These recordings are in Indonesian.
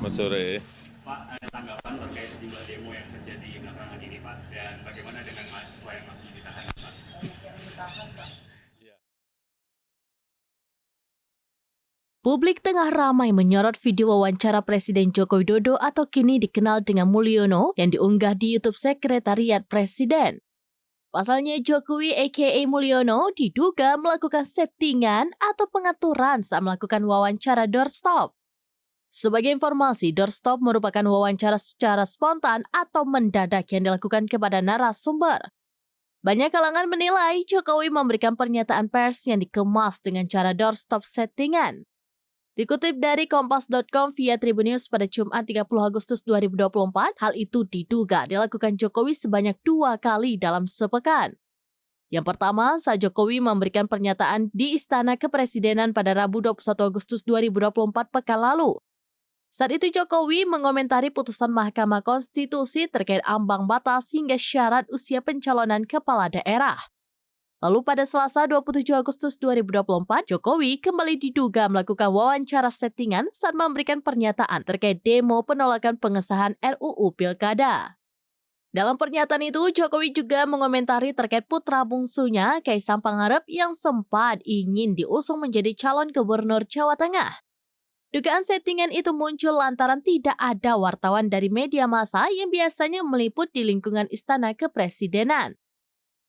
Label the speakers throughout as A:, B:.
A: Selamat sore.
B: Pak, ada tanggapan terkait sejumlah demo yang terjadi belakangan ini, Pak, dan bagaimana dengan mahasiswa yang masih ditahan, Pak?
C: Publik tengah ramai menyorot video wawancara Presiden Joko Widodo atau kini dikenal dengan Mulyono yang diunggah di YouTube Sekretariat Presiden. Pasalnya Jokowi aka Mulyono diduga melakukan settingan atau pengaturan saat melakukan wawancara doorstop. Sebagai informasi, doorstop merupakan wawancara secara spontan atau mendadak yang dilakukan kepada narasumber. Banyak kalangan menilai Jokowi memberikan pernyataan pers yang dikemas dengan cara doorstop settingan. Dikutip dari Kompas.com via Tribun News pada Jumat 30 Agustus 2024, hal itu diduga dilakukan Jokowi sebanyak 2 kali dalam sepekan. Yang pertama, saat Jokowi memberikan pernyataan di Istana Kepresidenan pada Rabu 21 Agustus 2024 pekan lalu. Saat itu Jokowi mengomentari putusan Mahkamah Konstitusi terkait ambang batas hingga syarat usia pencalonan kepala daerah. Lalu pada Selasa 27 Agustus 2024, Jokowi kembali diduga melakukan wawancara settingan saat memberikan pernyataan terkait demo penolakan pengesahan RUU Pilkada. Dalam pernyataan itu, Jokowi juga mengomentari terkait putra bungsunya, Kaisang Pangarep, yang sempat ingin diusung menjadi calon gubernur Jawa Tengah. Dugaan settingan itu muncul lantaran tidak ada wartawan dari media massa yang biasanya meliput di lingkungan Istana Kepresidenan.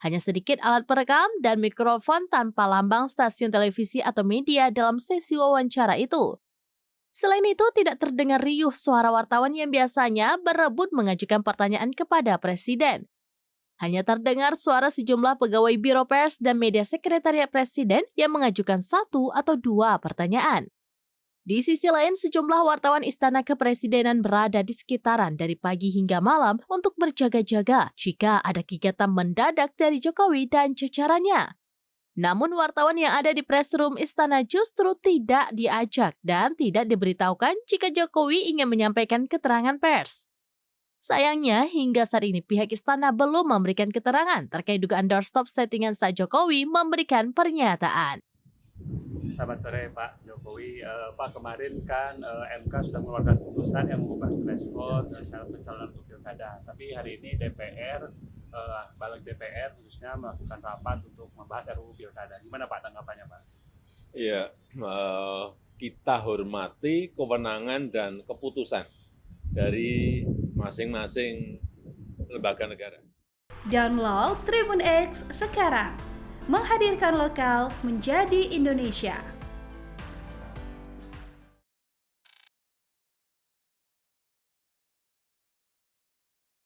C: Hanya sedikit alat perekam dan mikrofon tanpa lambang stasiun televisi atau media dalam sesi wawancara itu. Selain itu, tidak terdengar riuh suara wartawan yang biasanya berebut mengajukan pertanyaan kepada Presiden. Hanya terdengar suara sejumlah pegawai Biro Pers dan Media Sekretariat Presiden yang mengajukan 1 atau 2 pertanyaan. Di sisi lain, sejumlah wartawan Istana Kepresidenan berada di sekitaran dari pagi hingga malam untuk berjaga-jaga jika ada kegiatan mendadak dari Jokowi dan jajarannya. Namun wartawan yang ada di press room Istana justru tidak diajak dan tidak diberitahukan jika Jokowi ingin menyampaikan keterangan pers. Sayangnya, hingga saat ini pihak Istana belum memberikan keterangan terkait dugaan doorstop settingan saat Jokowi memberikan pernyataan.
B: Selamat sore, Pak Jokowi. Pak, kemarin kan MK sudah mengeluarkan putusan yang mengubah threshold syarat pencalonan untuk pilkada. Tapi hari ini DPR, balik DPR khususnya melakukan rapat untuk membahas RUU pilkada. Gimana Pak tanggapannya, Pak?
A: Ya, kita hormati kewenangan dan keputusan dari masing-masing lembaga negara.
D: Download Tribun X sekarang, menghadirkan lokal menjadi Indonesia.